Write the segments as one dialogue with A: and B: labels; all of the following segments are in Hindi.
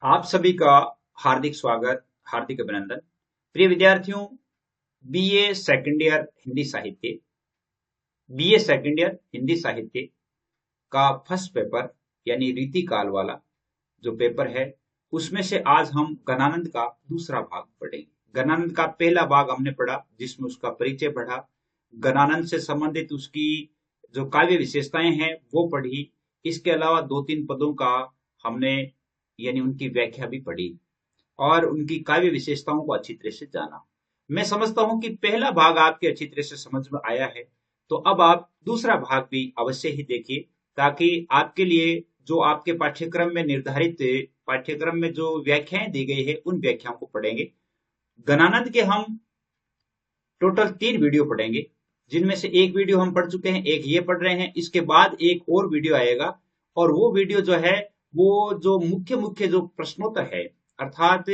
A: आप सभी का हार्दिक स्वागत, हार्दिक अभिनंदन। प्रिय विद्यार्थियों, बीए सेकंड ईयर हिंदी साहित्य बीए सेकंड ईयर हिंदी साहित्य का फर्स्ट पेपर यानी रीतिकाल वाला जो पेपर है, उसमें से आज हम गणानंद का दूसरा भाग पढ़ेंगे। गणानंद का पहला भाग हमने पढ़ा जिसमें उसका परिचय पढ़ा, गणानंद से संबंधित उसकी जो काव्य विशेषताएं हैं वो पढ़ी। इसके अलावा दो तीन पदों का हमने यानी उनकी व्याख्या भी पढ़ी और उनकी काव्य विशेषताओं को अच्छी तरह से जाना। मैं समझता हूं कि पहला भाग आपके अच्छी तरह से समझ में आया है, तो अब आप दूसरा भाग भी अवश्य ही देखिए, ताकि आपके लिए जो आपके पाठ्यक्रम में निर्धारित पाठ्यक्रम में जो व्याख्याएं दी गई है उन व्याख्याओं को पढ़ेंगे। गणानंद के हम टोटल 3 वीडियो पढ़ेंगे, जिनमें से एक वीडियो हम पढ़ चुके हैं, एक ये पढ़ रहे हैं। इसके बाद एक और वीडियो आएगा और वो वीडियो जो है वो जो मुख्य मुख्य जो प्रश्नोत्तर है, अर्थात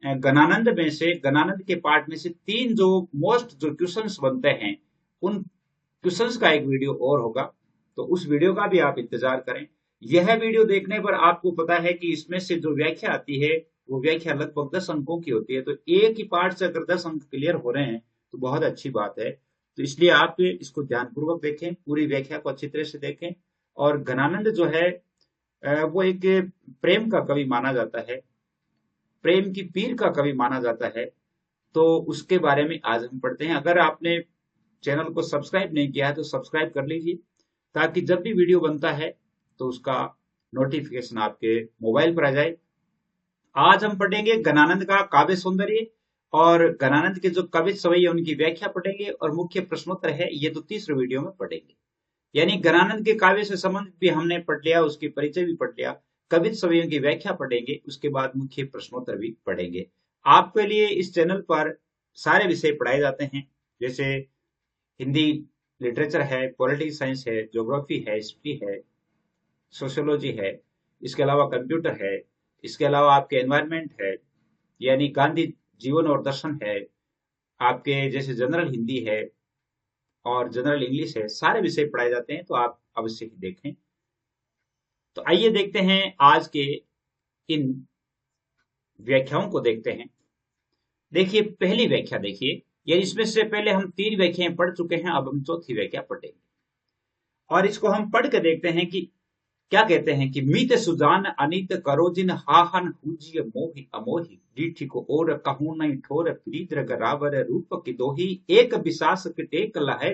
A: गणानंद में से, गणानंद के पार्ट में से 3 जो मोस्ट जो क्वेश्चंस बनते हैं उन क्वेश्चंस का एक वीडियो और होगा, तो उस वीडियो का भी आप इंतजार करें। यह वीडियो देखने पर आपको पता है कि इसमें से जो व्याख्या आती है वो व्याख्या लगभग 10 अंकों की होती है, तो एक ही पार्ट से अगर 10 अंक क्लियर हो रहे हैं तो बहुत अच्छी बात है। तो इसलिए आप इसको ध्यानपूर्वक देखें, पूरी व्याख्या को अच्छी तरह से देखें। और गणानंद जो है वो एक प्रेम का कवि माना जाता है, प्रेम की पीर का कवि माना जाता है। तो उसके बारे में आज हम पढ़ते हैं। अगर आपने चैनल को सब्सक्राइब नहीं किया है तो सब्सक्राइब कर लीजिए, ताकि जब भी वीडियो बनता है तो उसका नोटिफिकेशन आपके मोबाइल पर आ जाए। आज हम पढ़ेंगे गणानंद का काव्य सौंदर्य और गणानंद के जो कवि सवई है उनकी व्याख्या पढ़ेंगे और मुख्य प्रश्नोत्तर है ये तो तीसरे वीडियो में पढ़ेंगे। यानी गणानंद के काव्य से संबंधित भी हमने पढ़ लिया, उसकी परिचय भी पढ़ लिया, कवित सवैयों की व्याख्या पढ़ेंगे, उसके बाद मुख्य प्रश्नोत्तर भी पढ़ेंगे। आपके लिए इस चैनल पर सारे विषय पढ़ाए जाते हैं, जैसे हिंदी लिटरेचर है, पॉलिटिकल साइंस है, ज्योग्राफी है, हिस्ट्री है, सोशियोलॉजी है, इसके अलावा कंप्यूटर है, इसके अलावा आपके एनवायरनमेंट है, यानी गांधी जीवन और दर्शन है, आपके जैसे जनरल हिंदी है और जनरल इंग्लिश है, सारे विषय पढ़ाए जाते हैं, तो आप अवश्य ही देखें। तो आइए देखते हैं आज के इन व्याख्याओं को देखते हैं। देखिए पहली व्याख्या देखिए, ये इसमें से पहले हम 3 व्याख्याएं पढ़ चुके हैं, अब हम चौथी व्याख्या पढ़ेंगे और इसको हम पढ़ के देखते हैं कि क्या कहते हैं कि मीत सुजान अनित करो जिन हाहन हुजिय मोहि अमोहि डीठी को और कहूं नहीं ठोर प्रीत रावर रूप की दोही एक विशास के टेक लहे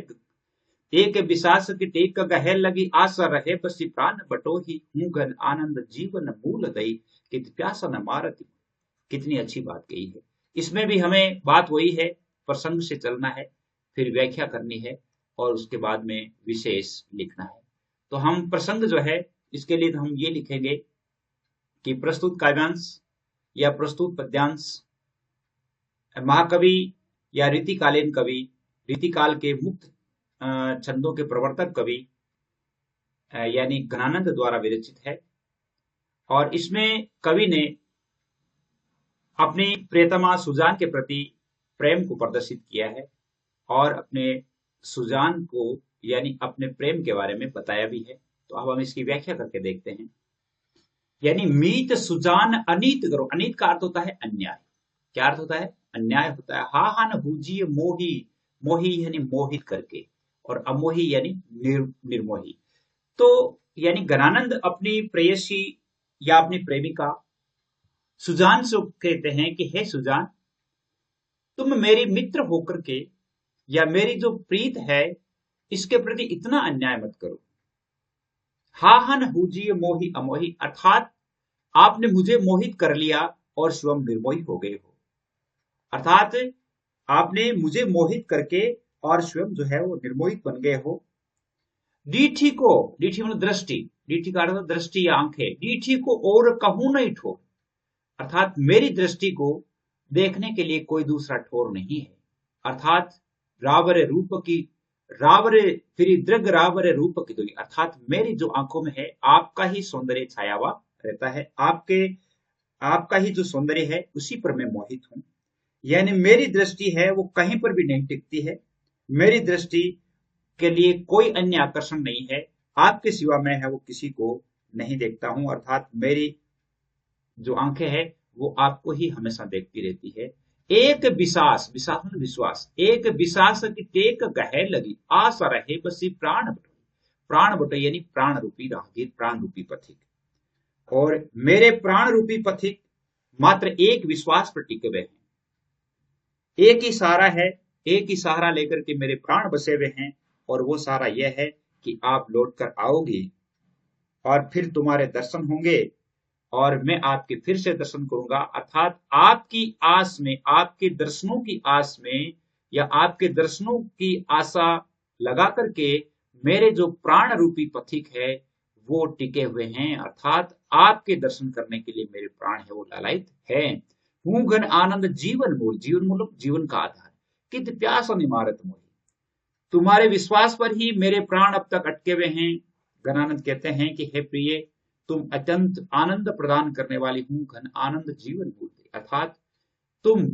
A: एक विशास की टेक गहे लगी आशा रहे बसी प्राण बटोही हूँ घन आनंद जीवन मूल दई कित प्यासा न मारती। कितनी अच्छी बात कही है। इसमें भी हमें बात वही है, प्रसंग से चलना है, फिर व्याख्या करनी है और उसके बाद में विशेष लिखना है। तो हम प्रसंग जो है इसके लिए हम ये लिखेंगे कि प्रस्तुत काव्यांश या प्रस्तुत पद्यांश महाकवि या रीतिकालीन कवि, रीतिकाल के मुक्त छंदों के प्रवर्तक कवि यानी गणानंद द्वारा विरचित है और इसमें कवि ने अपनी प्रियतमा सुजान के प्रति प्रेम को प्रदर्शित किया है और अपने सुजान को यानी अपने प्रेम के बारे में बताया भी है। तो अब हम इसकी व्याख्या करके देखते हैं। यानी मीत सुजान अनीत करो, अनीत का अर्थ होता है अन्याय। क्या अर्थ होता है? अन्याय होता है। हा हान हुजिय मोही, मोही यानी मोहित करके और अमोही यानी निर्मोही। तो यानी गणानंद अपनी प्रेयसी या अपनी प्रेमिका सुजान से कहते हैं कि हे सुजान, तुम मेरी मित्र होकर के या मेरी जो प्रीत है इसके प्रति इतना अन्याय मत करो। हाहन हुजिय मोही अमोही, अर्थात आपने मुझे मोहित कर लिया और स्वयं निर्मोही हो गए हो। अर्थात आपने मुझे मोहित करके और स्वयं जो है वो निर्मोहित बन गए हो। डीठी को, डीठी मतलब दृष्टि, डीठी का अर्थ दृष्टि या आंखें, डीठी को और कहूं नहीं ठोर, अर्थात मेरी दृष्टि को देखने के लिए कोई दूसरा ठोर नहीं है। अर्थात रावर रूप की, रावर फिर दृग रावर रूप की दोई, अर्थात मेरी जो आंखों में है आपका ही सौंदर्य छाया हुआ रहता है, आपका ही जो सौंदर्य है उसी पर मैं मोहित हूं। यानी मेरी दृष्टि है वो कहीं पर भी नहीं टिकती है, मेरी दृष्टि के लिए कोई अन्य आकर्षण नहीं है, आपके सिवा मैं है वो किसी को नहीं देखता हूं। अर्थात मेरी जो आंखें हैं वो आपको ही हमेशा देखती रहती है। एक विश्वास, विश्वास मतलब विश्वास, एक विश्वास की टेक गहे लगी, आस रहे बसी प्राण बटोई। प्राण बटोई यानी प्राण रूपी राहगीर, प्राण रूपी पथिक। और मेरे प्राण रूपी पथिक मात्र एक विश्वास पर टिके हुए हैं। एक ही सहारा है, एक ही सहारा लेकर के मेरे प्राण बसे हुए हैं, और वो सहारा यह है कि आप लौट कर आओगे और फिर तुम्हारे दर्शन होंगे और मैं आपके फिर से दर्शन करूंगा। अर्थात आपकी आस में, आपके दर्शनों की आस में, या आपके दर्शनों की आशा लगा करके मेरे जो प्राण रूपी पथिक है वो टिके हुए हैं। अर्थात आपके दर्शन करने के लिए मेरे प्राण है वो लालायित है। हूं घन आनंद जीवन मूल, जीवन मूल जीवन का आधार, कित प्यास इमारत मोही। तुम्हारे विश्वास पर ही मेरे प्राण अब तक अटके हुए हैं। गणानंद कहते हैं कि हे प्रिय, तुम अत्यंत आनंद प्रदान करने वाली हूं घन आनंद जीवन मूर्ति, अर्थात तुम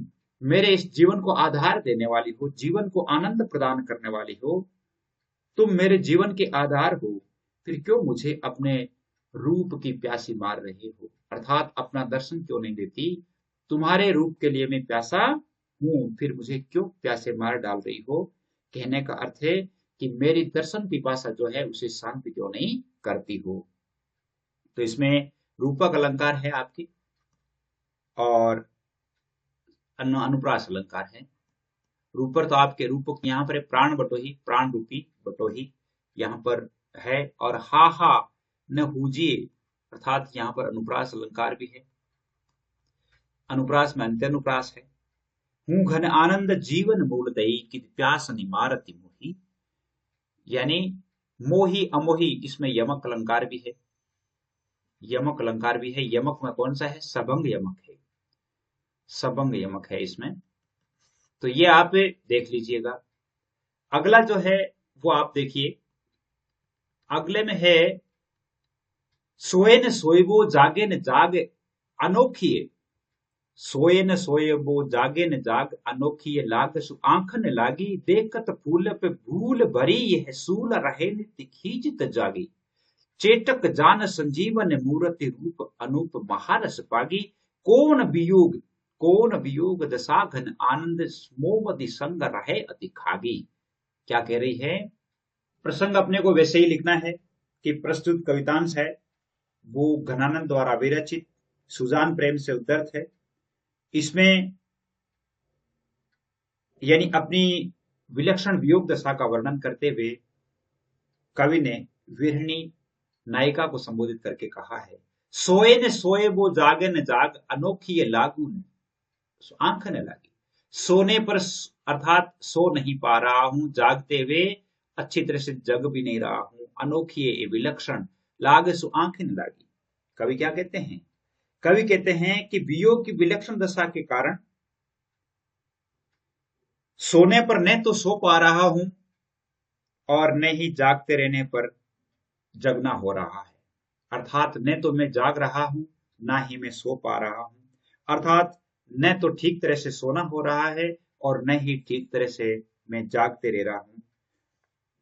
A: मेरे इस जीवन को आधार देने वाली हो, जीवन को आनंद प्रदान करने वाली हो, तुम मेरे जीवन के आधार हो, फिर क्यों मुझे अपने रूप की प्यासी मार रहे हो, अर्थात अपना दर्शन क्यों नहीं देती। तुम्हारे रूप के लिए मैं प्यासा हूं, फिर मुझे क्यों प्यासे मार डाल रही हो। कहने का अर्थ है कि मेरी दर्शन पिपासा जो है उसे शांति क्यों नहीं करती हो। तो इसमें रूपक अलंकार है आपकी, और अनुप्रास अलंकार है। रूपर तो आपके रूपक यहाँ पर है, प्राण बटोही, प्राण रूपी बटोही यहाँ पर है, और हा हा न हुजिए, अर्थात यहाँ पर अनुप्रास अलंकार भी है। अनुप्रास में अंत्य अनुप्रास है। हूं घन आनंद जीवन मूलदयी कि प्यास निमारती मोही, यानी मोही अमोही, इसमें यमक अलंकार भी है, यमक अलंकार भी है। यमक में कौन सा है, सबंग यमक है, सबंग यमक है इसमें। तो ये आप देख लीजिएगा। अगला जो है वो आप देखिए, अगले में है सोए न सोएबो जागे न जाग अनोखी, सोए न सोएबो जागे न जाग अनोखी लाग सु आंखन लागी, देखत फूल पे भूल भरी यह सूल रहे नित्य खींचत जागी, चेटक जान संजीवन मूर्ति रूप अनूप महारस पागी, कौन वियोग, कौन वियोग दशा घन आनंद मोमदि संग रहे अति खागी। क्या कह रही है, प्रसंग अपने को वैसे ही लिखना है कि प्रस्तुत कवितांश है वो घनानंद द्वारा विरचित सुजान प्रेम से उद्धृत है। इसमें यानी अपनी विलक्षण वियोग दशा का वर्णन करते हुए कवि ने विरहिणी नायिका को संबोधित करके कहा है, सोए न सोए वो जागे न जाग अनोखी ये लागू न आंख न लगी। सोने पर अर्थात सो नहीं पा रहा हूं, जागते हुए अच्छी तरह से जग भी नहीं रहा हूं, अनोखी ये विलक्षण लाग सु आंख न लगी। कवि क्या कहते हैं, कवि कहते हैं कि वियोग की विलक्षण दशा के कारण सोने पर न तो सो पा रहा हूं और न ही जागते रहने पर जगना हो रहा है। अर्थात न तो मैं जाग रहा हूं, ना ही मैं सो पा रहा हूं। अर्थात न तो ठीक तरह से सोना हो रहा है और न ही ठीक तरह से मैं जागते रह रहा हूं।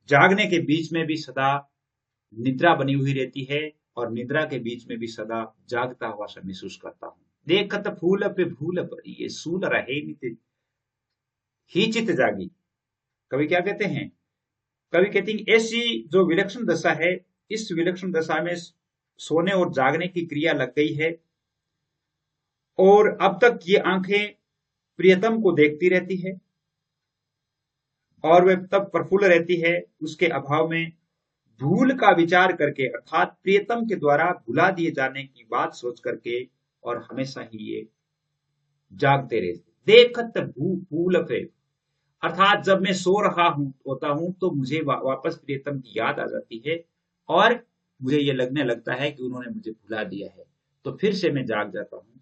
A: जागने के बीच में भी सदा निद्रा बनी हुई रहती है और निद्रा के बीच में भी सदा जागता हुआ सा महसूस करता हूं। देखत फूल पे भूल पड़ी, ये सूल रहे नित ही चित जागी। कवि क्या कहते हैं, कवि कहते हैं ऐसी जो विलक्षण दशा है, इस विलक्षण दशा में सोने और जागने की क्रिया लग गई है, और अब तक ये आंखें प्रियतम को देखती रहती है और वे तब प्रफुल्ल रहती है। उसके अभाव में भूल का विचार करके, अर्थात प्रियतम के द्वारा भुला दिए जाने की बात सोच करके, और हमेशा ही ये जागते रहते। देखत भूल पे, अर्थात जब मैं सो रहा होता हूं तो मुझे वापस प्रियतम की याद आ जाती है और मुझे ये लगने लगता है कि उन्होंने मुझे भुला दिया है, तो फिर से मैं जाग जाता हूं।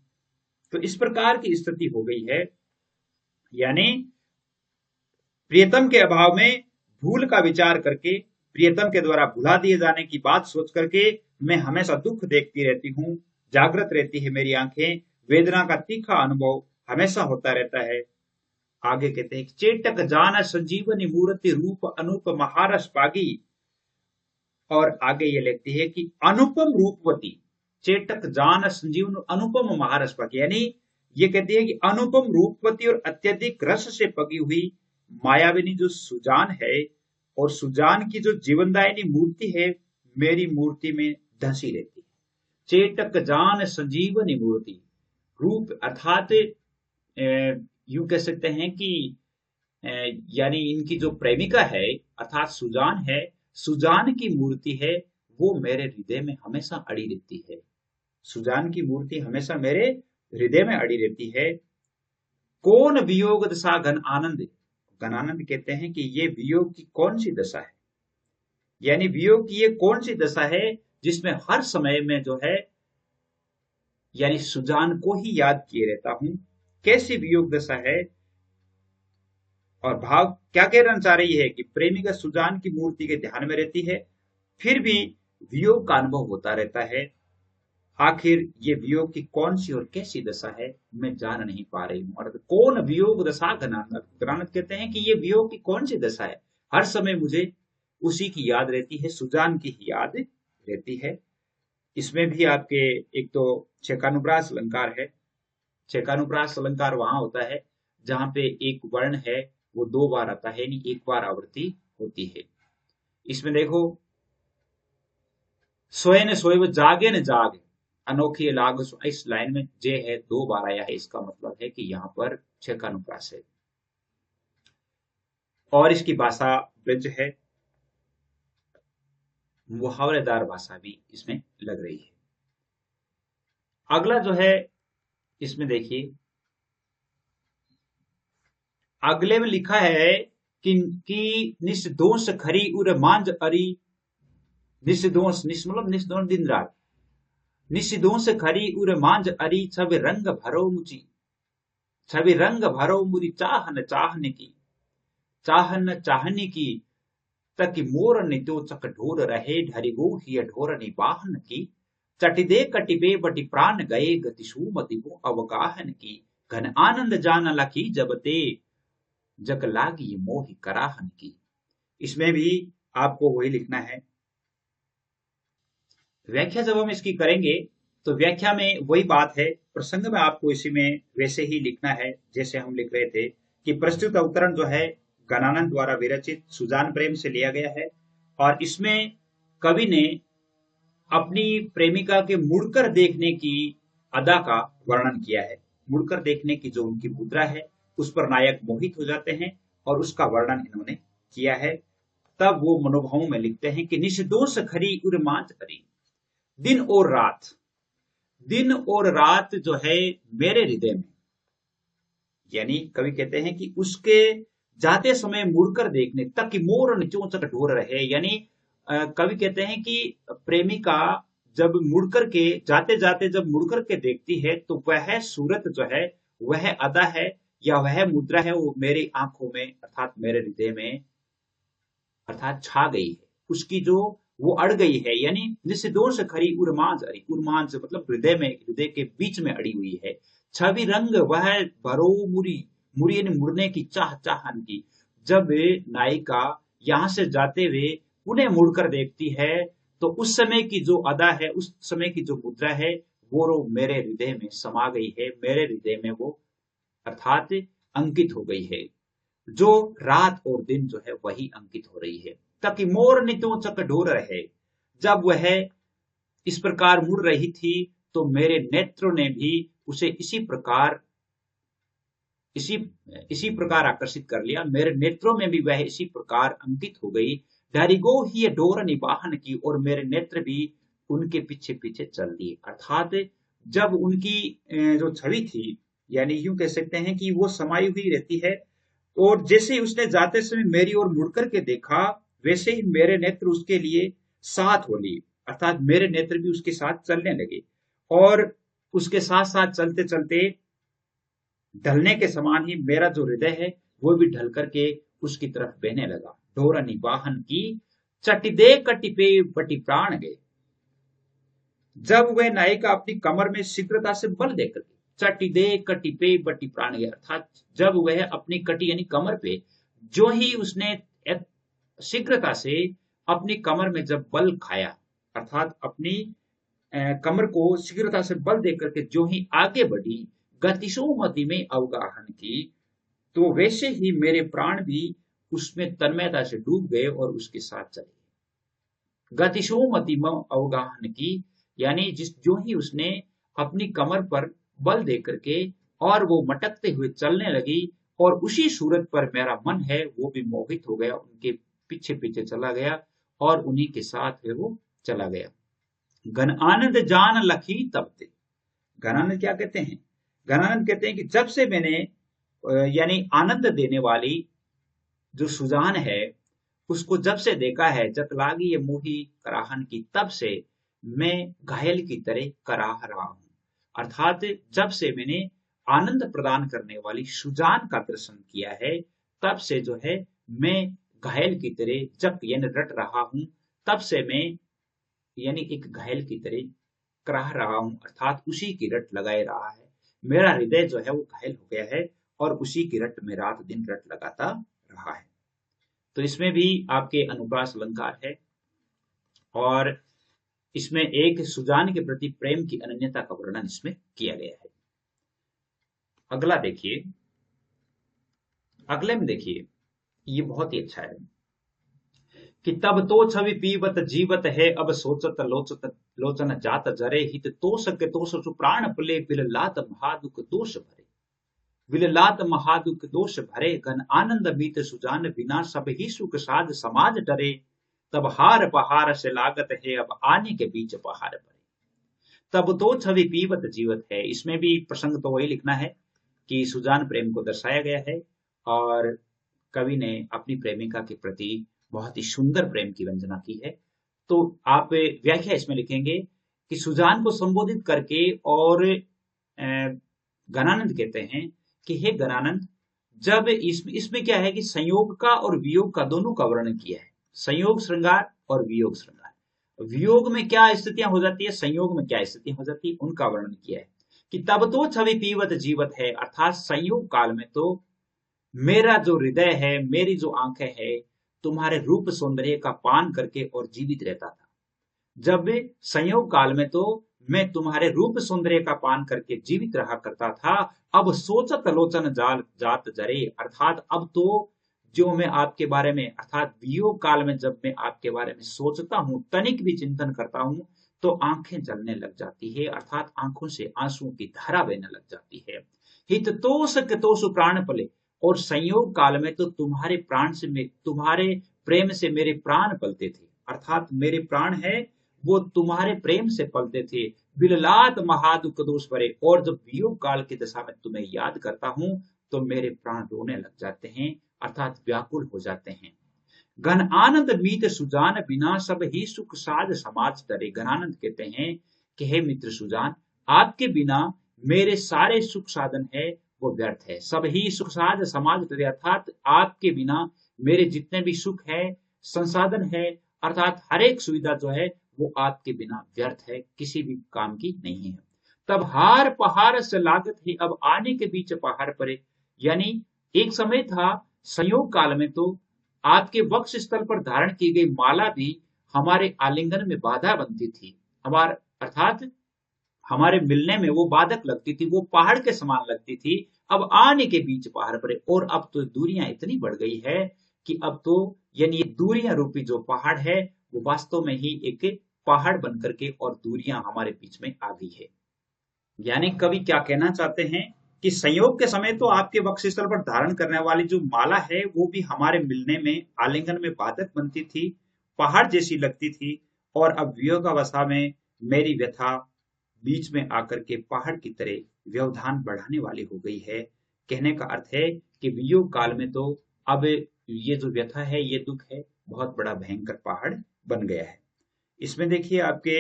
A: तो इस प्रकार की स्थिति हो गई है, यानी प्रियतम के अभाव में भूल का विचार करके, प्रियतम के द्वारा भुला दिए जाने की बात सोच करके मैं हमेशा दुख देखती रहती हूं, जागृत रहती है मेरी आंखें, वेदना का तीखा अनुभव हमेशा होता रहता है। आगे कहते हैं, चेटक जान संजीवनी मूर्ति रूप अनूप महारस पागी, और आगे ये लिखती है कि अनुपम रूपवती, चेटक जान संजीवन अनुपम महारस पकी, यानी ये कहती है कि अनुपम रूपवती और अत्यधिक रस से पकी हुई मायाविनी जो सुजान है, और सुजान की जो जीवनदायिनी मूर्ति है, मेरी मूर्ति में धंसी रहती है। चेटक जान संजीवनी मूर्ति, रूप अर्थात यूं कह सकते हैं कि यानी इनकी जो प्रेमिका है अर्थात सुजान है, सुजान की मूर्ति है, वो मेरे हृदय में हमेशा अड़ी रहती है। सुजान की मूर्ति हमेशा मेरे हृदय में अड़ी रहती है। कौन वियोग दशा घन आनंद, घन आनंद कहते हैं कि ये वियोग की कौन सी दशा है, यानी वियोग की ये कौन सी दशा है जिसमें हर समय में जो है यानी सुजान को ही याद किए रहता हूं। कैसी वियोग दशा है, और भाव क्या कहना चाह रही है कि प्रेमिका सुजान की मूर्ति के ध्यान में रहती है, फिर भी वियोग का अनुभव होता रहता है। आखिर ये वियोग की कौन सी और कैसी दशा है, मैं जान नहीं पा रही हूं। और कौन वियोग दशा घनानद, घनानद कहते हैं कि ये वियोग की कौन सी दशा है, हर समय मुझे उसी की याद रहती है, सुजान की ही याद रहती है। इसमें भी आपके एक तो छेकानुप्रास अलंकार है। छेकानुप्रास अलंकार वहां होता है जहां पे एक वर्ण है वो दो बार आता है, यानी एक बार आवृत्ति होती है। इसमें देखो, सोए न सोए वो जागे न जाग अनोखी लाग, इस लाइन में जे है दो बार आया है, इसका मतलब है कि यहाँ पर छेकानुप्रास है। और इसकी भाषा ब्रज है, मुहावरेदार भाषा भी इसमें लग रही है। अगला जो है इसमें देखिए, अगले में लिखा है कि निस्दोष खरी उर मांझ अरी, निस्दोष, निस मतलब निस्दोष दिन रात, निस्दोष खरी उर मांझ अरी, छवि रंग भरो मुझी, छवि रंग भरो मुरी चाहन चाहने की, चाहन चाहने की, तक मोर नित्यो चक ढोर रहे, ढरी गो ही ढोरनी बाहन की, चटिदे कटिबे बटि प्राण गए, गति सुमति वो अवगाहन की, घन आनंद जान लखी जबते, जग लागी मोहि कराहन की। इसमें भी आपको वही लिखना है। व्याख्या जब हम इसकी करेंगे तो व्याख्या में वही बात है, प्रसंग में आपको इसी में वैसे ही लिखना है जैसे हम लिख रहे थे कि प्रस्तुत अवतरण जो है घनानंद द्वारा विरचित सुजान प्रेम से लिया गया है, और इसमें कवि ने अपनी प्रेमिका के मुड़कर देखने की अदा का वर्णन किया है। मुड़कर देखने की जो उनकी मुद्रा है उस पर नायक मोहित हो जाते हैं, और उसका वर्णन इन्होंने किया है। तब वो मनोभावों में लिखते हैं कि निष्दोष खरी उर मांझ अरी, दिन और रात, दिन और रात जो है मेरे हृदय में, यानी कवि कहते हैं कि उसके जाते समय मुड़कर देखने तक कि मोर निचों चक ढोर रहे, यानी कवि कहते हैं कि प्रेमिका जब मुड़कर के जाते जाते जब मुड़कर के देखती है तो वह सूरत जो है, वह अदा है या वह मुद्रा है, वो मेरी आंखों में अर्थात मेरे हृदय में अर्थात छा गई है, उसकी जो वो अड़ गई है, यानी निस्दोष खरी उर्मांझ अरी, उर्मांझ मतलब हृदय में, हृदय के बीच में अड़ी हुई है। छवि रंग वह भरो मुरी, मुरी यानी मुड़ने की चाह, चाहन की। जब नायिका यहां से जाते हुए उन्हें मुड़कर देखती है तो उस समय की जो अदा है, उस समय की जो मुद्रा है, वो मेरे हृदय में समा गई है, मेरे हृदय में वो अर्थात अंकित हो गई है। जो रात और दिन जो है वही अंकित हो रही है। ताकि मोर नित्यों चक ढोर रहे, जब वह इस प्रकार मुड़ रही थी तो मेरे नेत्रों ने भी उसे इसी प्रकार आकर्षित कर लिया, मेरे नेत्रों में भी वह इसी प्रकार अंकित हो गई। डारिगो ही डोर निवाहन की, और मेरे नेत्र भी उनके पीछे पीछे चल दिए। अर्थात जब उनकी जो छवि थी, यानी यूं कह सकते हैं कि वो समाई हुई रहती है, और जैसे ही उसने जाते समय मेरी ओर मुड़कर के देखा, वैसे ही मेरे नेत्र उसके लिए साथ हो लिए, अर्थात मेरे नेत्र भी उसके साथ चलने लगे, और उसके साथ साथ चलते चलते ढलने के समान ही मेरा जो हृदय है वो भी ढल करके उसकी तरफ बहने लगा। ढोरनी वाहन की, चटिदे कटिपे बटि प्राण गए, जब वह नायिका अपनी कमर में शीघ्रता से बल देकर, चटिदे कटिपे बटि प्राण गए, अर्थात जब वह अपनी कटी यानी कमर पे जो ही उसने शीघ्रता से अपनी कमर में जब बल खाया, अर्थात अपनी कमर को शीघ्रता से बल देकर के जो ही आगे बढ़ी, गतिशोमति में अवगाहन की, तो वैसे ही मेरे प्राण भी उसमें तन्मयता से डूब गए और उसके साथ चले। गतिशोमति में अवगाहन की, यानी जो ही उसने अपनी कमर पर बल देकर के और वो मटकते हुए चलने लगी, और उसी सूरत पर मेरा मन है वो भी मोहित हो गया, उनके पीछे पीछे चला गया और उन्हीं के साथ वो चला गया। घन आनंद जान लखी तब ते। घनानंद क्या कहते हैं? घनानंद कहते हैं कि जब से मैंने यानी आनंद देने वाली जो सुजान है उसको जब से देखा है, जत लागी ये मोही कराहन की, तब से मैं घायल की तरह कराह रहा हूं। अर्थात जब से मैंने आनंद प्रदान करने वाली सुजान का दर्शन किया है, तब से जो है मैं घायल की तरह जब यानी रट रहा हूं, तब से मैं यानी एक घायल की तरह कराह रहा हूं, अर्थात उसी की रट लगाए रहा है। मेरा हृदय जो है वो घायल हो गया है और उसी की रट में रात दिन रट लगाता रहा है। तो इसमें भी आपके अनुप्रास अलंकार है और इसमें एक सुजान के प्रति प्रेम की अनन्यता का वर्णन इसमें किया गया है। अगला देखिए, अगले में देखिए, ये बहुत ही अच्छा है कि तब तो छवि पीवत जीवत है, अब सोचत लोचत लोचन जात जरे, हित तो सके तो सु प्राण पले, बिललात महादुख दोष भरे। विललात महादुख दोष भरे, घन आनंद मीत सुजान बिना, सब ही सुख साध समाज डरे। तब हार पहाड़ से लागत है, अब आने के बीच पहाड़ पड़े। तब तो छवि पीवत जीवत है, इसमें भी प्रसंग तो वही लिखना है कि सुजान प्रेम को दर्शाया गया है और कवि ने अपनी प्रेमिका के प्रति बहुत ही सुंदर प्रेम की वंदना की है। तो आप व्याख्या इसमें लिखेंगे कि सुजान को संबोधित करके और गणानंद कहते हैं कि हे गणानंद, जब इसमें क्या है कि संयोग का और वियोग का दोनों का वर्णन किया है। संयोग श्रृंगार और वियोग श्रृंगार। वियोग में क्या स्थितियां हो जाती है, संयोग में क्या स्थितियां हो जाती है, उनका वर्णन किया है कि तब तो छवि पीवत जीवत है, अर्थात संयोग काल में तो मेरा जो हृदय है, मेरी जो आंखें है, तुम्हारे रूप सौंदर्य का पान करके और जीवित रहता था। जब संयोग काल में तो मैं तुम्हारे रूप सौंदर्य का पान करके जीवित रहा करता था, अब सोचत लोचन जात जरे, अर्थात अब तो जो मैं आपके बारे में, अर्थात वियोग काल में जब मैं आपके बारे में सोचता हूं, तनिक भी चिंतन करता हूं, तो आंखें जलने लग जाती है, अर्थात आंखों से आंसुओं की धारा बहने लग जाती है। हित तोष प्राण पले, और संयोग काल में तो तुम्हारे प्राण से, तुम्हारे प्रेम से मेरे प्राण पलते थे, अर्थात मेरे प्राण है वो तुम्हारे प्रेम से पलते थे। बिललात महादुख दोष भरे, और जब वियोग काल की दशा में तुम्हें याद करता हूं तो मेरे प्राण रोने लग जाते हैं, अर्थात व्याकुल हो जाते हैं। घन आनंद मीत सुजान बिना, सब ही सुख साध समाज डरे। घनानंद कहते हैं कि हे मित्र सुजान, आपके बिना मेरे सारे सुख साधन है वो व्यर्थ है। सब ही सुख साध समाज डरे, अर्थात आपके बिना मेरे जितने भी सुख है, संसाधन है, अर्थात हर एक सुविधा जो है वो आपके बिना व्यर्थ है, किसी भी काम की नहीं है। तब हार पहाड़ से लागत ही, अब आने के बीच पहाड़ पड़े, यानी एक समय था संयोग काल में तो आपके वक्ष स्थल पर धारण की गई माला भी हमारे आलिंगन में बाधा बनती थी, हमारे अर्थात हमारे मिलने में वो बाधक लगती थी, वो पहाड़ के समान लगती थी। अब आने के बीच पहाड़ पड़े, और अब तो दूरियां इतनी बढ़ गई है कि अब तो यानी ये दूरियां रूपी जो पहाड़ है वो वास्तव में ही एक पहाड़ बन करके और दूरियां हमारे बीच में आ गई है। यानी कवि क्या कहना चाहते हैं कि संयोग के समय तो आपके वक्षस्थल पर धारण करने वाली जो माला है वो भी हमारे मिलने में, आलिंगन में बाधक बनती थी, पहाड़ जैसी लगती थी, और अब वियोगावस्था में मेरी व्यथा बीच में आकर के पहाड़ की तरह व्यवधान बढ़ाने वाली हो गई है। कहने का अर्थ है कि वियोग काल में तो अब ये जो व्यथा है, ये दुख है, बहुत बड़ा भयंकर पहाड़ बन गया है। इसमें देखिए आपके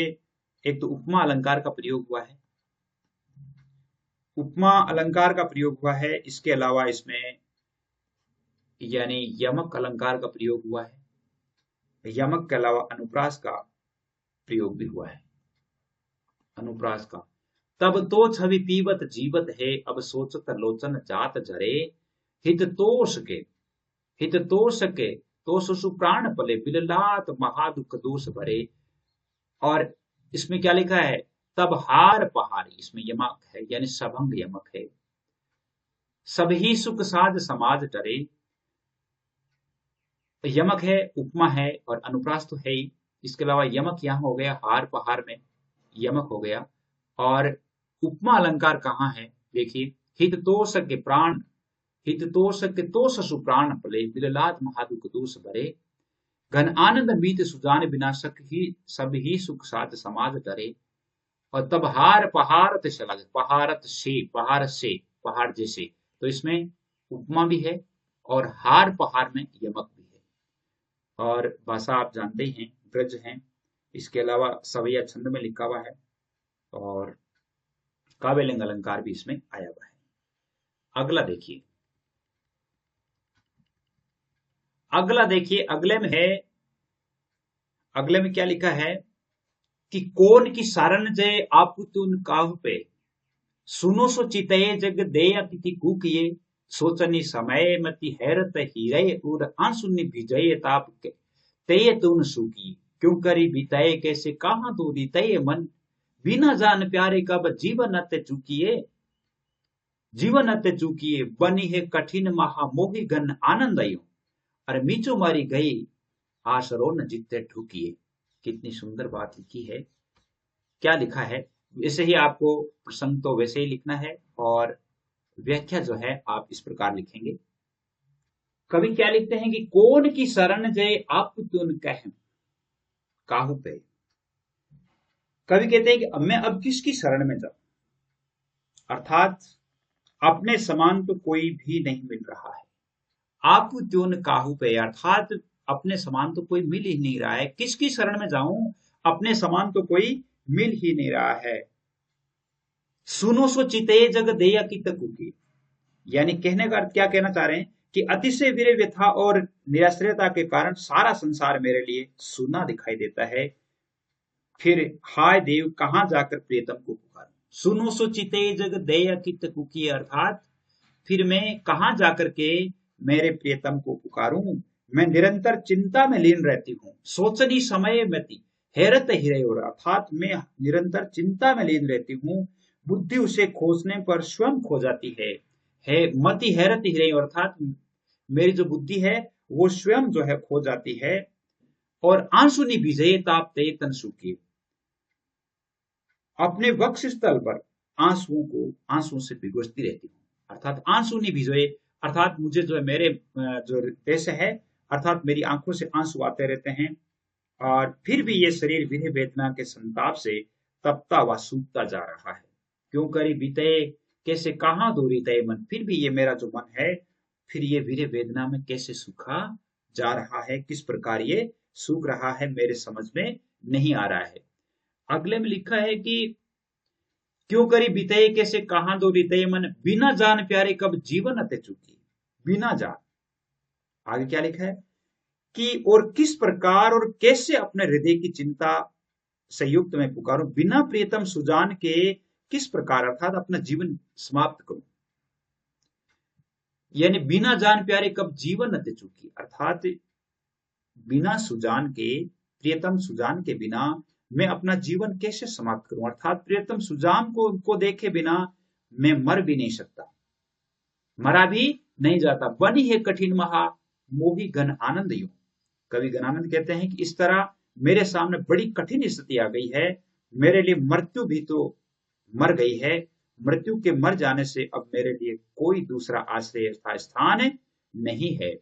A: एक तो उपमा अलंकार का प्रयोग हुआ है, उपमा अलंकार का प्रयोग हुआ है, इसके अलावा इसमें यानी यमक अलंकार का प्रयोग हुआ है, यमक के अलावा अनुप्रास का प्रयोग भी हुआ है। अनुप्रास का तब तो छवि पीवत जीवत है, अब सोचत लोचन जात झरे, हित तो सके तो सुप्राण पले, बिललात महादुख दोष भरे। और इसमें क्या लिखा है? तब हार पहारी, इसमें यमक है यानी सभंग यमक है। सभी सुख साध समाज डरे, तो यमक है, उपमा है और अनुप्रास तो है ही। इसके अलावा यमक यहाँ हो गया, हार पहाड़ में यमक हो गया। और उपमा अलंकार कहाँ है? देखिए, हित तोष के प्राण, हित तोष के तोष सुप्राण पले, बिललाद महादुख दोष भरे, घन आनंद मीत सुजान विनाशक ही, सब ही सुख साथ समाज डरे। और तब हार पहाड़त चला, पहाड़त से, पहाड़ से, पहाड़ जैसे, तो इसमें उपमा भी है और हार पहाड़ में यमक भी है। और भाषा आप जानते ही हैं, ब्रज हैं। इसके अलावा सवैया छंद में लिखा हुआ है और काव्यलिंग अलंकार भी इसमें आया हुआ है। अगला देखिए, अगला देखिए, अगले में है, अगले में क्या लिखा है कि कौन की सारण जय आप तुन काहु पे, सुनो सो चितये जग दे अतिथि कुकिए, सोचनी समय मति हैरत हीरे और आंसुनि भिजये ताप के तय तुन सुकी, क्यों करी बिताए कैसे कहाँ दूरी तय मन, बिना जान प्यारे कब जीवन अत चुकिए, जीवन अत चुकिए, बनी है कठिन महामोही घन आनंदयो, अरे मीचो मारी गई आशरो न जितते ठुकिए। कितनी सुंदर बात लिखी है। क्या लिखा है? वैसे ही आपको प्रसंग तो वैसे ही लिखना है और व्याख्या जो है आप इस प्रकार लिखेंगे। कवि क्या लिखते हैं कि कौन की शरण जय आप तुन कह काहू पे। कवि कहते हैं कि अब मैं अब किसकी शरण में जाऊं, अर्थात अपने समान तो कोई भी नहीं मिल रहा है। आप त्योन काहू पे, अर्थात अपने समान तो कोई मिल ही नहीं रहा है। किसकी शरण में जाऊं, अपने समान तो कोई मिल ही नहीं रहा है। सुनो सो चिते जग देया की तकुकी, यानी कहने का अर्थ क्या कहना चाह रहे हैं कि अतिशय वीर व्यथा और निराश्रयता के कारण सारा संसार मेरे लिए सूना दिखाई देता है। फिर हाय देव, कहां जाकर प्रियतम को पुकारूं। सुनो सो चिते जग दया कित कुकी, अर्थात फिर मैं कहां जाकर के मेरे प्रियतम को पुकारूं। मैं निरंतर चिंता में लीन रहती हूँ। सोचनी समय मति हैरत ही रही, और अर्थात मैं निरंतर चिंता में लीन रहती हूँ। बुद्धि उसे खोजने पर स्वयं खो जाती है मति हैरत ही रही, अर्थात मेरी जो बुद्धि है वो स्वयं जो है खो जाती है। और आंसू नि भिजे ताप ते तन सूखे, अपने वक्ष स्थल पर आंसुओं से भिगोती रहती हूँ। अर्थात आंसू नहीं भिजोए, अर्थात मुझे जो है मेरे जो देश है, अर्थात मेरी आंखों से आंसू आते रहते हैं। और फिर भी ये शरीर विरह वेदना के संताप से तपता व सूखता जा रहा है। क्यों करी बीते कैसे कहाँ दूरी तय मन, फिर भी ये मेरा जो मन है, फिर ये विरह वेदना में कैसे सूखा जा रहा है, किस प्रकार ये सूख रहा है मेरे समझ में नहीं आ रहा है। अगले में लिखा है कि क्यों करी बीते कैसे कहां दो बीते मन, बिना जान प्यारे कब जीवन अते चुकी। बिना जान, आगे क्या लिखा है कि और किस प्रकार और कैसे अपने हृदय की चिंता संयुक्त में पुकारूं, बिना प्रियतम सुजान के किस प्रकार, अर्थात अपना जीवन समाप्त करूं। यानी बिना जान प्यारे कब जीवन अते चुकी, अर्थात बिना सुजान के, प्रियतम सुजान के बिना मैं अपना जीवन कैसे समाप्त करूं, अर्थात प्रियतम सुजान को देखे बिना मैं मर भी नहीं सकता, मरा भी नहीं जाता। बनी है कठिन महा मोही घन आनंद यूं, कवि गणानंद कहते हैं कि इस तरह मेरे सामने बड़ी कठिन स्थिति आ गई है। मेरे लिए मृत्यु भी तो मर गई है। मृत्यु के मर जाने से अब मेरे लिए कोई दूसरा आश्रय स्थान नहीं है।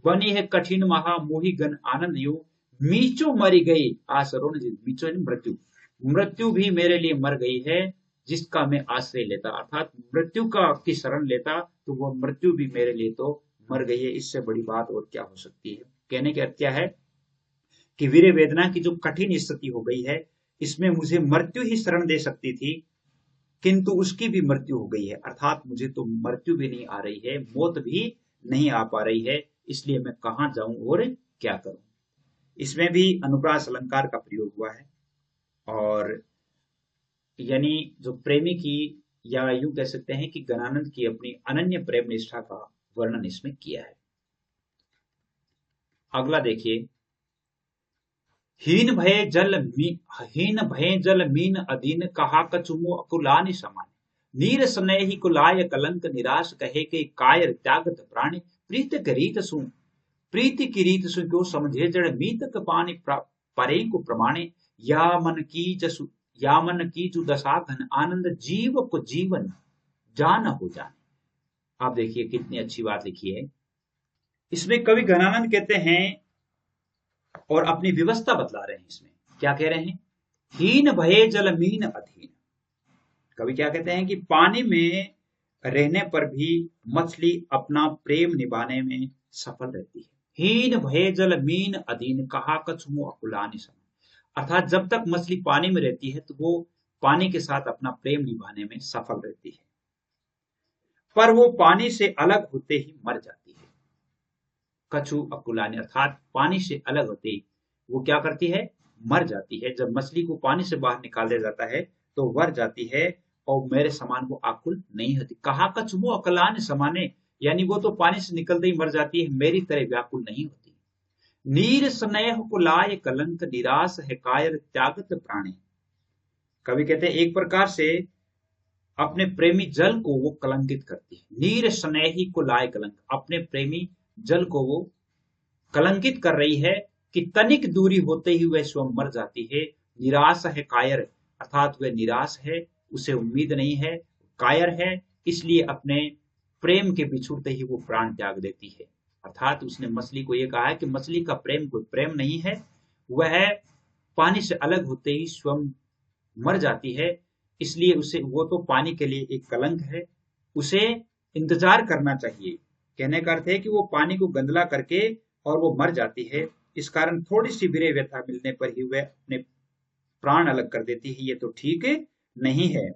A: बनी है कठिन महा मोही घन आनंद यूं, मीचो मरी गई आसरों, मीचो मृत्यु, मृत्यु भी मेरे लिए मर गई है जिसका मैं आश्रय लेता, अर्थात मृत्यु का की शरण लेता तो वो मृत्यु भी मेरे लिए तो मर गई है। इससे बड़ी बात और क्या हो सकती है। कहने का अर्थ क्या है कि वीर वेदना की जो कठिन स्थिति हो गई है, इसमें मुझे मृत्यु ही शरण दे सकती थी, किंतु उसकी भी मृत्यु हो गई है, अर्थात मुझे तो मृत्यु भी नहीं आ रही है, मौत भी नहीं आ पा रही है। इसलिए मैं कहां जाऊं और क्या करूं। इसमें भी अनुप्रास अलंकार का प्रयोग हुआ है और यानी जो प्रेमी की, या यूं कह सकते हैं कि गणानंद की अपनी अनन्य प्रेम निष्ठा का वर्णन इसमें किया है। अगला देखिए, हीन भये जल मीन अधीन कहा कछुमो अकुलानि समान। नीर स्नेही कुलाय कलंक निराश कहे के कायर त्यागत प्राणी। प्रीत के रीत सु प्रीति की रीत सु क्यों समझे जड़ मीत क पानी परे को प्रमाणे। या मन की जु दशा घन आनंद जीव को जीवन जान हो जाने। आप देखिए कितनी अच्छी बात लिखी है। इसमें कवि घनानंद कहते हैं और अपनी व्यवस्था बतला रहे हैं। इसमें क्या कह रहे हैं? हीन भये जल मीन अधीन। कवि क्या कहते हैं कि पानी में रहने पर भी मछली अपना प्रेम निभाने में सफल रहती है। हीन भये जल मीन अधीन कहा कछुमो अकुलानि समान। अर्थात जब तक मछली पानी में रहती है तो वो पानी के साथ अपना प्रेम निभाने में सफल रहती है, पर वो पानी से अलग होते ही मर जाती है। कछु अकुलानि अर्थात पानी से अलग होते ही वो क्या करती है? मर जाती है। जब मछली को पानी से बाहर निकाल दिया जाता है तो मर जाती है और मेरे समान वो आकुल नहीं होती। कहा कछुमो अकुलानि समाने, यानी वो तो पानी से निकलते ही मर जाती है, मेरी तरह व्याकुल नहीं होती। नीर स्नेह कुलाय कलंक निराश है कायर त्यागत प्राणी। कवि कहते हैं एक प्रकार से अपने प्रेमी जल को वो कलंकित करती है। नीर स्नेही कुलाय कलंक, अपने प्रेमी जल को वो कलंकित कर रही है कि तनिक दूरी होते ही वह स्वयं मर जाती है। निराश है कायर, अर्थात वह निराश है, उसे उम्मीद नहीं है, कायर है, इसलिए अपने प्रेम के बिछुड़ते ही वो प्राण त्याग देती है। अर्थात उसने मछली को यह कहा है कि मछली का प्रेम कोई प्रेम नहीं है, वह पानी से अलग होते ही स्वयं मर जाती है। इसलिए उसे वो तो पानी के लिए एक कलंक है, उसे इंतजार करना चाहिए। कहने का अर्थ है कि वो पानी को गंदला करके और वो मर जाती है। इस कारण थोड़ी सी विरह व्यथा मिलने पर ही वह अपने प्राण अलग कर देती है, ये तो ठीक नहीं है।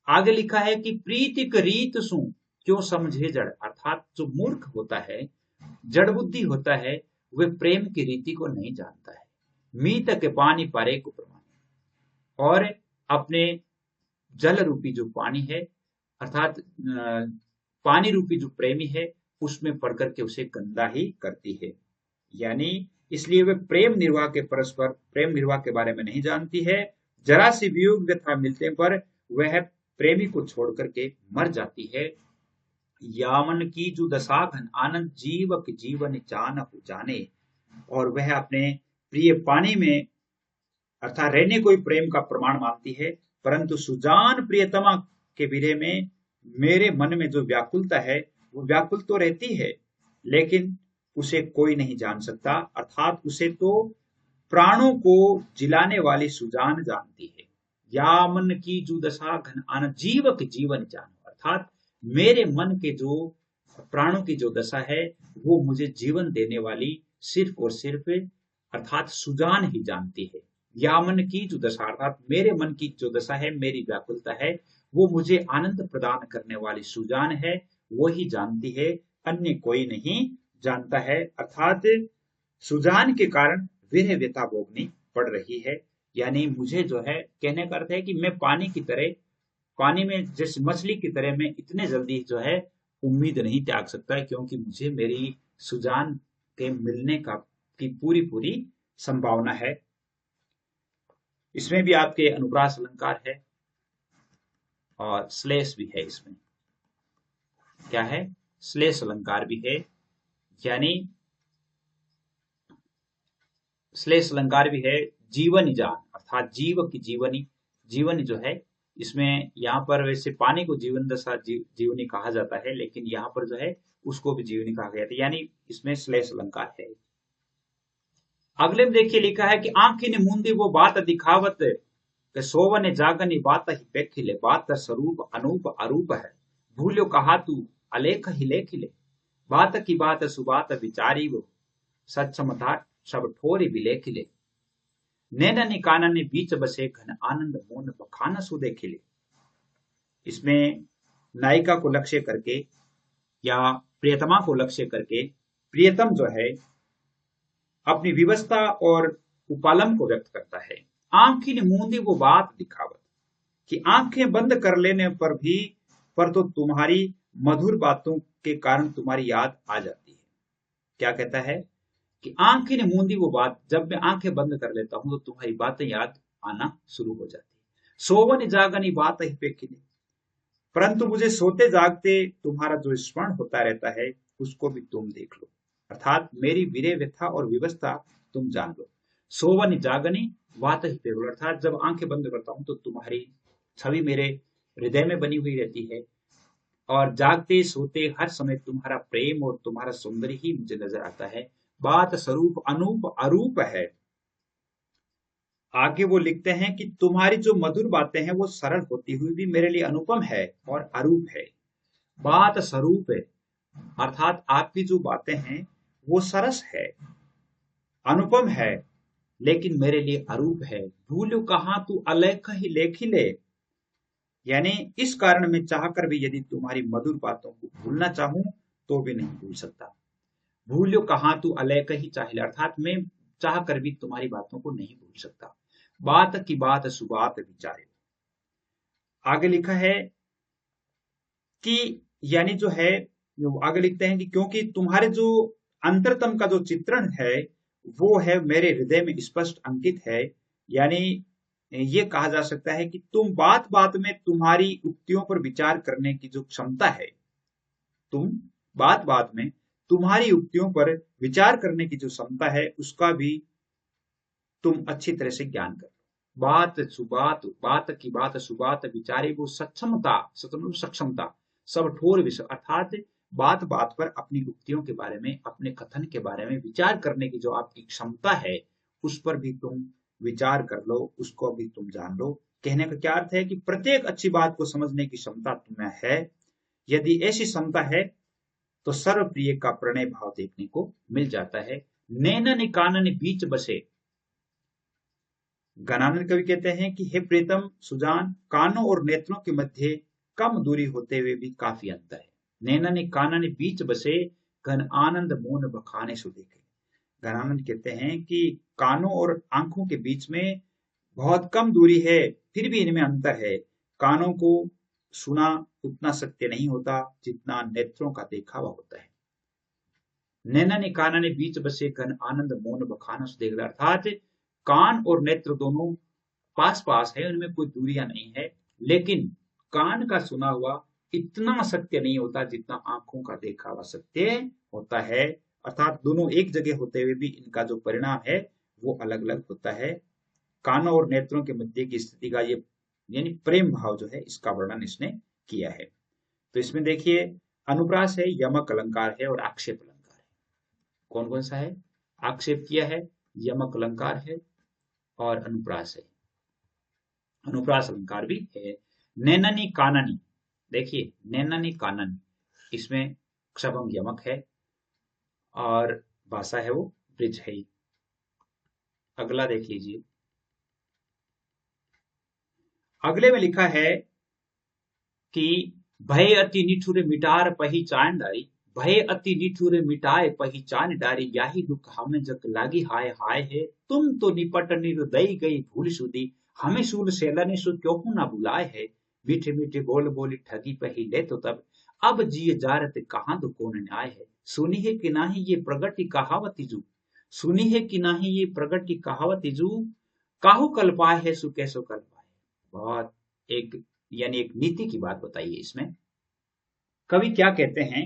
A: आगे लिखा है कि प्रीतिक रीत सु क्यों समझे जड़, अर्थात जो मूर्ख होता है, जड़ बुद्धि होता है, वह प्रेम की रीति को नहीं जानता है। मीत के पानी पारे को प्रमाण, और अपने जल रूपी जो पानी है, अर्थात पानी रूपी जो प्रेमी है, उसमें पढ़ करके उसे गंदा ही करती है। यानी इसलिए वे प्रेम निर्वाह के बारे में नहीं जानती है। जरा सी वियोग व्यथा मिलने पर वह प्रेमी को छोड़ करके मर जाती है। यामन की जो दशा घन आनंद जीव के जीवन जान हो जाने, और वह अपने प्रिय पानी में अर्थात रहने को ही प्रेम का प्रमाण मानती है, परंतु सुजान प्रियतमा के विरह में मेरे मन में जो व्याकुलता है, वो व्याकुल तो रहती है, लेकिन उसे कोई नहीं जान सकता। अर्थात उसे तो प्राणों को जिलाने वाली सुजान जानती है। या मन की जो दशा घन आनंद जीव के जीवन जान, अर्थात मेरे मन के जो प्राणों की जो दशा है, वो मुझे जीवन देने वाली सिर्फ और सिर्फ अर्थात सुजान ही जानती है। या मन की जो दशा, अर्थात मेरे मन की जो दशा है, मेरी व्याकुलता है, वो मुझे आनंद प्रदान करने वाली सुजान है, वो ही जानती है, अन्य कोई नहीं जानता है। अर्थात सुजान के कारण विरह व्यथा भोगनी पड़ रही है। यानी मुझे जो है, कहने का अर्थ है कि मैं पानी में जैसे मछली की तरह मैं इतने जल्दी जो है उम्मीद नहीं त्याग सकता, क्योंकि मुझे मेरी सुजान के मिलने की पूरी संभावना है। इसमें भी आपके अनुप्रास अलंकार है और श्लेष भी है। इसमें क्या है? श्लेष अलंकार भी है, यानी श्लेष अलंकार भी है। जीवन जान, अर्थात जीव की जीवनी जो है, इसमें यहाँ पर वैसे पानी को जीवन दशा जीवनी कहा जाता है, लेकिन यहाँ पर जो है उसको भी जीवनी कहा गया था, यानी इसमें श्लेष अलंकार है। अगले में देखिए लिखा है कि आंखी ने मूंदी वो बात दिखावत, सोवने जागनी बात ही पेखिले, बात स्वरूप अनूप अरूप है, भूलो कहा तू अलेख ही लेखिले, बात की बात सुबात विचारी वो, सच्चम था सब ठोरी बिलेखिले, नैननी काननी बीच बसे घन आनंद मोन बखान सुदे खिले। इसमें नायिका को लक्ष्य करके या प्रियतमा को लक्ष्य करके प्रियतम जो है अपनी विवस्था और उपालम को व्यक्त करता है। आंखी ने मूंदी वो बात दिखावत, कि आंखें बंद कर लेने पर तो तुम्हारी मधुर बातों के कारण तुम्हारी याद आ जाती है। क्या कहता है कि आंखें ने मूंदी वो बात, जब मैं आंखें बंद कर लेता हूं तो तुम्हारी बातें याद आना शुरू हो जाती है। सोवन जागनी बात ही पेखिनी, परंतु मुझे सोते जागते तुम्हारा जो स्मरण होता रहता है उसको भी तुम देख लो, अर्थात मेरी विरह व्यथा और विवस्था तुम जान लो। सोवन जागनी बात ही पेखलो, अर्थात जब आंखें बंद करता हूं तो तुम्हारी छवि मेरे हृदय में बनी हुई रहती है, और जागते सोते हर समय तुम्हारा प्रेम और तुम्हारा सौंदर्य ही मुझे नजर आता है। बात स्वरूप अनूप अरूप है। आगे वो लिखते हैं कि तुम्हारी जो मधुर बातें हैं वो सरल होती हुई भी मेरे लिए अनुपम है और अरूप है। बात स्वरूप है, अर्थात आपकी जो बातें हैं वो सरस है, अनुपम है, लेकिन मेरे लिए अरूप है। भूलू कहाँ तू अलेख ही लेखी ले, यानी इस कारण मैं चाहकर भी यदि तुम्हारी मधुर बातों को भूलना चाहूं तो भी नहीं भूल सकता। भूल्यो कहाँ तू अलेख ही चाहिए, अर्थात मैं चाहकर भी तुम्हारी बातों को नहीं भूल सकता। बात की बात सुबात विचारे, आगे लिखा है कि यानी जो है, आगे लिखते हैं कि क्योंकि तुम्हारे जो अंतरतम का जो चित्रण है वो है मेरे हृदय में स्पष्ट अंकित है। यानी ये कहा जा सकता है कि तुम बात बात में तुम्हारी उक्तियों पर विचार करने की जो क्षमता है, तुम बात बात में तुम्हारी उक्तियों पर विचार करने की जो क्षमता है उसका भी तुम अच्छी तरह से ज्ञान कर लो। बात सुबात, बात की बात सुबात विचारे, वो सक्षमता, सक्षमता सब ठोर विषय, अर्थात बात बात पर अपनी उक्तियों के बारे में, अपने कथन के बारे में विचार करने की जो आपकी क्षमता है उस पर भी तुम विचार कर लो, उसको भी तुम जान लो। कहने का क्या अर्थ है कि प्रत्येक अच्छी बात को समझने की क्षमता तुम्हें है। यदि ऐसी क्षमता है तो सर्वप्रिय का प्रणय भाव देखने को मिल जाता है। नैनन कानन बीच बसे, गणानंद कवि कहते हैं कि हे प्रीतम सुजान, कानों और नेत्रों के मध्य कम दूरी होते हुए भी काफी अंतर है। नैनन कानन बीच बसे, घन आनंद मौन बखाने सो देखे। गणानंद कहते हैं कि कानों और आंखों के बीच में बहुत कम दूरी है, फिर भी इनमें अंतर है। कानों को सुना उतना सत्य नहीं होता जितना नेत्रों का देखा हुआ होता है। नैनन कानन बीच बसे, घन आनंद मौन बखाना सो देखे, अर्थात कान और नेत्र दोनों पास पास है, उनमें कोई दूरियां नहीं है, लेकिन कान का सुना हुआ इतना सत्य नहीं होता जितना आंखों का देखा हुआ सत्य होता है। अर्थात दोनों एक जगह होते हुए भी इनका जो परिणाम है वो अलग अलग होता है। कानों और नेत्रों के मध्य की स्थिति का ये यानी प्रेम भाव जो है इसका वर्णन इसने किया है। तो इसमें देखिए अनुप्रास है, यमक अलंकार है और आक्षेप अलंकार है। कौन कौन सा है? आक्षेप किया है, यमक अलंकार है और अनुप्रास है। अनुप्रास अलंकार भी है। नैननी काननी, देखिए नैननी कानन, इसमें क्षभंग यमक है और भाषा है वो ब्रिज है। अगला देख लीजिए, अगले में लिखा है कि भय अति निठुर मिटार पहिचान डारी, भय अति निठुर मिटाए पहिचान डारी, याही दुख हमें जग लागी हाय हाय है। तुम तो निपट निर्दयी गई भूल सुधी, हमें सूल सेलने सो क्यों ना बुलाए है। मीठे मीठे बोल बोली ठगी पही ले तो तब, अब जिये जारत कहाँ दो कौन न्याय है। सुनी है कि नाही ये प्रगति कहावती जू, सुनी है कि नाही ये प्रगति कहावती जू, काहू कल पाए है सु कैसो कल पाए। बहुत एक यानी एक नीति की बात बताइए इसमें। कवि क्या कहते हैं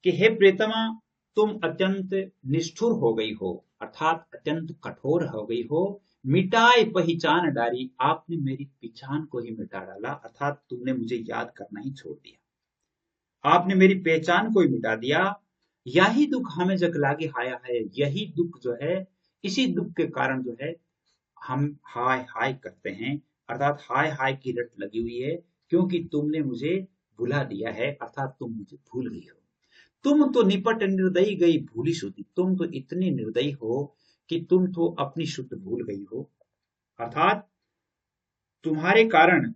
A: कि हे प्रीतमा, तुम अत्यंत निष्ठुर हो गई हो, अर्थात अत्यंत कठोर हो गई हो। मिटाए पहचान डारी, आपने मेरी पहचान को ही मिटा डाला, अर्थात तुमने मुझे याद करना ही छोड़ दिया, आपने मेरी पहचान को ही मिटा दिया। यही दुख हमें जग लागे हाय हाय, यही दुख जो है, इसी दुख के कारण जो है हम हाय हाय करते हैं, अर्थात हाय हाय की रट लगी हुई है, क्योंकि तुमने मुझे भुला दिया है, अर्थात तुम मुझे भूल गई हो। तुम तो निपट निर्दयी गई भूली शुद्धि, तुम तो इतनी निर्दयी हो कि तुम तो अपनी शुद्ध भूल गई हो, अर्थात तुम्हारे कारण,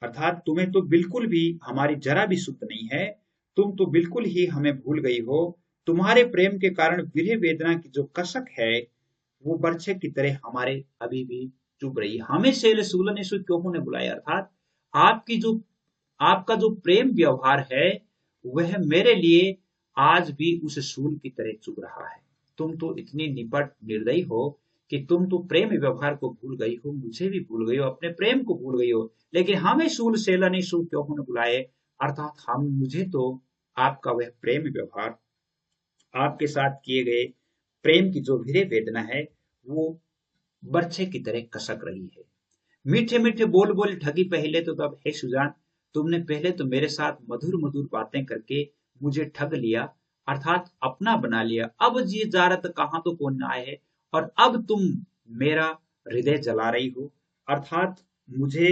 A: अर्थात तुम्हें तो बिल्कुल भी हमारी जरा भी शुद्ध नहीं है, तुम तो बिल्कुल ही हमें भूल गई हो। तुम्हारे प्रेम के कारण विरह वेदना की जो कसक है वो बर्छे की तरह हमारे अभी भी चुभ रही है। हमें शैल सूलन से क्यों ने बुलाया, अर्थात आपकी जो आपका जो प्रेम व्यवहार है वह मेरे लिए आज भी उस सूल की तरह चुभ रहा है। तुम तो इतनी निपट निर्दयी हो कि तुम तो प्रेम व्यवहार को भूल गई हो, मुझे भी भूल गई हो, अपने प्रेम को भूल गई हो, लेकिन हमें शूल सेला नहीं सू क्यों न बुलाए। अर्थात हम मुझे तो आपका वह प्रेम व्यवहार, आपके साथ किए गए प्रेम की जो वीर्य वेदना है, वो बर्छे की तरह कसक रही है। मीठे मीठे बोल बोल ठगी पहले तो तब, हे सुजान तुमने पहले तो मेरे साथ मधुर मधुर बातें करके मुझे ठग लिया, अर्थात अपना बना लिया। अब जी जारत कहाँ तो कौन आए है, और अब तुम मेरा हृदय जला रही हो, अर्थात मुझे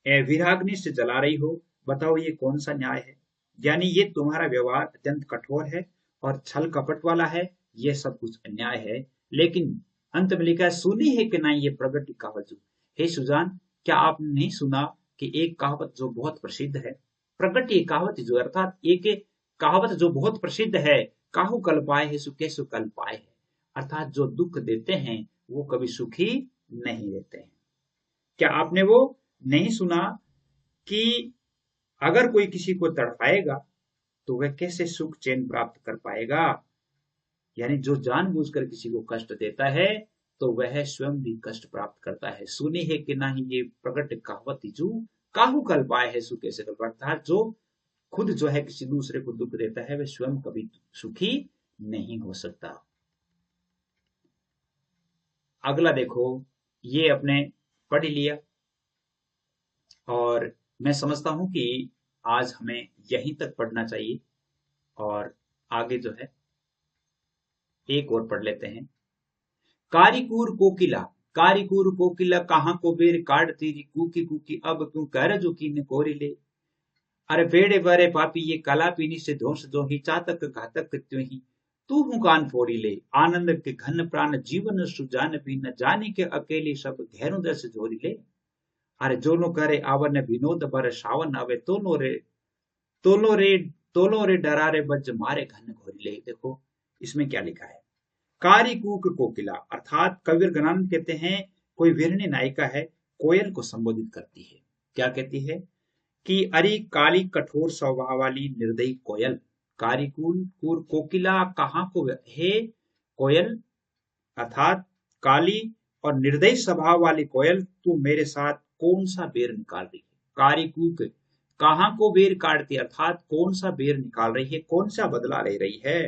A: विराग्नि से जला रही हो। बताओ ये कौन सा न्याय है। यानी ये तुम्हारा व्यवहार अत्यंत कठोर है और छल कपट वाला है, ये सब कुछ अन्याय है। लेकिन अंत में लिखा है, सुनी है कि नहीं ये प्रगति कहावत। हे सुजान, क्या आपने नहीं सुना कि एक कहावत जो बहुत प्रसिद्ध है, प्रगति कहावत जो, अर्थात एक कहावत जो बहुत प्रसिद्ध है, काहू कल पाए है सुखे सु कल पाए है। अर्थात जो दुख देते हैं वो कभी सुखी नहीं रहते हैं। क्या आपने वो नहीं सुना कि अगर कोई किसी को तड़पाएगा तो वह कैसे सुख चैन प्राप्त कर पाएगा। यानी जो जानबूझकर किसी को कष्ट देता है तो वह स्वयं भी कष्ट प्राप्त करता है। सुनी है कि नहीं ये प्रकट कहावत जू, काहू कल पाए है सुखे से कल। अर्थात जो खुद जो है किसी दूसरे को दुख देता है वह स्वयं कभी सुखी नहीं हो सकता। अगला देखो, ये अपने पढ़ लिया और मैं समझता हूं कि आज हमें यहीं तक पढ़ना चाहिए, और आगे जो है एक और पढ़ लेते हैं। कारिकूर कोकिला, कारिकूर कोकिला कहाँ को बेर काट तेरी कूकी कूकी, अब क्यों कर जो की कोरी ले। अरे बेड़े बरे पापी ये कला पीनी से ध्वंस जो ही, चातक घातक त्यों ही तू हूं कान फोड़ी ले। आनंद के घन प्राण जीवन सुजान भी, न जाने के अकेली सब घेरों दस जोरी ले। अरे जोनो करे आवन विनोद बर सावन आवे, तोलो रे तोलो रे तोलो रे डरारे बज मारे घन घोरी ले। देखो इसमें क्या लिखा है। कारिकूक कोकिला, अर्थात कबीर गणानंद कहते हैं कोई वीरणी नायिका है, कोयल को संबोधित करती है। क्या कहती है कि अरे काली कठोर स्वभाव वाली निर्दयी कोयल, कारिकूल कुर कोकिला कहाँ को, हे कोयल अर्थात काली और निर्दयी स्वभाव वाली कोयल, तू मेरे साथ कौन सा बेर निकाल रही है। कारिकूक कहाँ को बेर काटती, अर्थात कौन सा बेर निकाल रही है, कौन सा बदला ले रही है।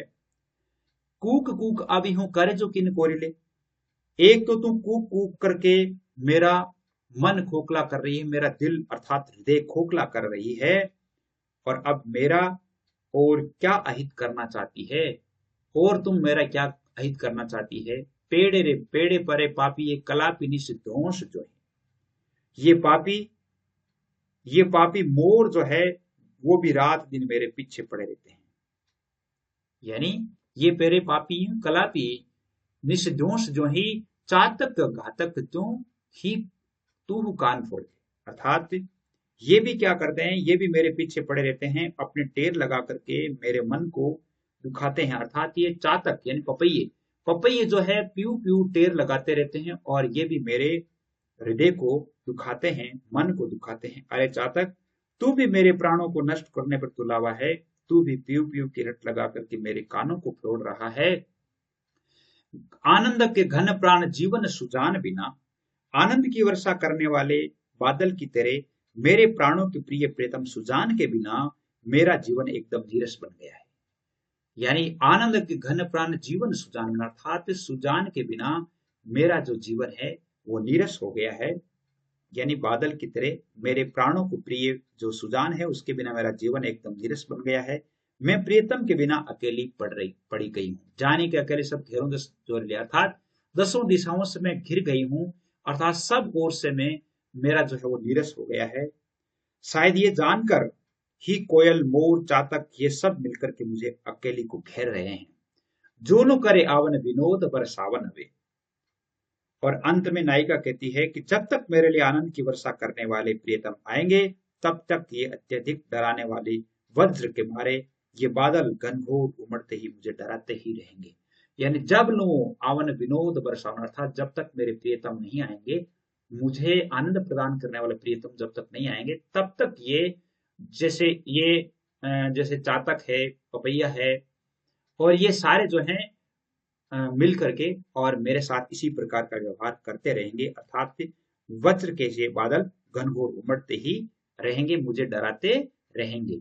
A: कूक कूक अभी हूं करे जो किन कोरिले, एक तो तुम कूक कूक करके मेरा मन खोखला कर रही है, मेरा दिल अर्थात हृदय खोखला कर रही है, और अब मेरा और क्या अहित करना चाहती है, और तुम मेरा क्या अहित करना चाहती है। पेड़े रे पेड़े परे पापी ये कलापिनी से दोष जो है, ये पापी मोर जो है वो भी रात दिन मेरे पीछे पड़े रहते हैं। यानी ये पेरे पापी कलापी निष्दोष जो ही, चातक घातक त्यों ही तू कान फोड़ दे। अर्थात ये भी क्या करते हैं, ये भी मेरे पीछे पड़े रहते हैं, अपने टेर लगा करके मेरे मन को दुखाते हैं। अर्थात ये चातक यानी पपैये जो है प्यू प्यू टेर लगाते रहते हैं, और ये भी मेरे हृदय को दुखाते हैं, मन को दुखाते हैं। अरे चातक, तू भी मेरे प्राणों को नष्ट करने पर तुलावा है, तू भी प्यू प्यू की रट लगा करके मेरे कानों को फोड़ रहा है। आनंद के घन प्राण जीवन सुजान बिना, आनंद की वर्षा करने वाले बादल की तरह मेरे प्राणों के प्रिय प्रीतम सुजान के बिना मेरा जीवन एकदम नीरस बन गया है। यानी आनंद के घन प्राण जीवन सुजान बिना, अर्थात सुजान के बिना मेरा जो जीवन है वो नीरस हो गया है। यानी बादल की तरह मेरे प्राणों को प्रिय जो सुजान है उसके बिना मेरा जीवन एकदम नीरस बन गया है। मैं प्रियतम के बिना अकेली पड़ी गई हूँ, जाने के अकेले सब घेरों दस जोर लिया, अर्थात दसों दिशाओं से मैं घिर गई हूँ, अर्थात सब ओर से मैं मेरा जो है वो नीरस हो गया है। शायद ये जानकर ही कोयल मोर चातक ये सब मिलकर के मुझे अकेली को घेर रहे हैं। जो नो करे आवन विनोद बर सावन हवे। और अंत में नायिका कहती है कि जब तक मेरे लिए आनंद की वर्षा करने वाले प्रियतम आएंगे, तब तक ये अत्यधिक डराने वाले वज्र के मारे ये बादल घनघोर उमड़ते ही मुझे डराते ही रहेंगे। यानी जब नो आवन विनोद बरसावन, अर्थात जब तक मेरे प्रियतम नहीं आएंगे, मुझे आनंद प्रदान करने वाले प्रियतम जब तक नहीं आएंगे, तब तक जैसे चातक है, पपैया है, और ये सारे जो हैं मिल करके और मेरे साथ इसी प्रकार का व्यवहार करते रहेंगे, अर्थात वज्र के से बादल घनघोर उमड़ते ही रहेंगे, मुझे डराते रहेंगे।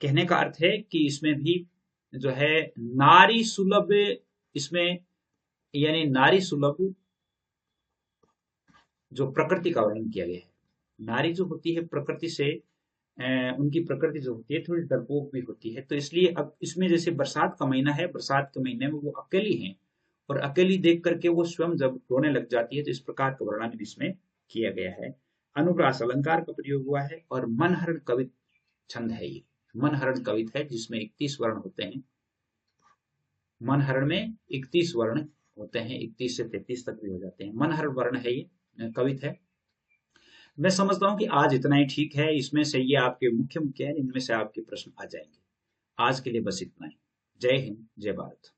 A: कहने का अर्थ है कि इसमें भी जो है नारी सुलभ, इसमें यानी नारी सुलभ जो प्रकृति का वर्णन किया गया है। नारी जो होती है प्रकृति से, उनकी प्रकृति जो होती है थोड़ी डरपोक भी होती है, तो इसलिए अब इसमें जैसे बरसात का महीना है, बरसात के महीने में वो अकेली हैं और अकेली देख करके वो स्वयं जब रोने लग जाती है, तो इस प्रकार का वर्णन इसमें किया गया है। अनुप्रास अलंकार का प्रयोग हुआ है और मनहरण कवित छंद है ये। मनहरण कवित है जिसमें 31 वर्ण होते हैं। मनहरण में 31 वर्ण होते हैं, 31 से 33 तक भी हो जाते हैं। मनहरण वर्ण है ये, कवित है। मैं समझता हूं कि आज इतना ही ठीक है। इसमें से ये आपके मुख्य मुख्य है, इनमें से आपके प्रश्न आ जाएंगे। आज के लिए बस इतना ही। जय हिंद, जय भारत।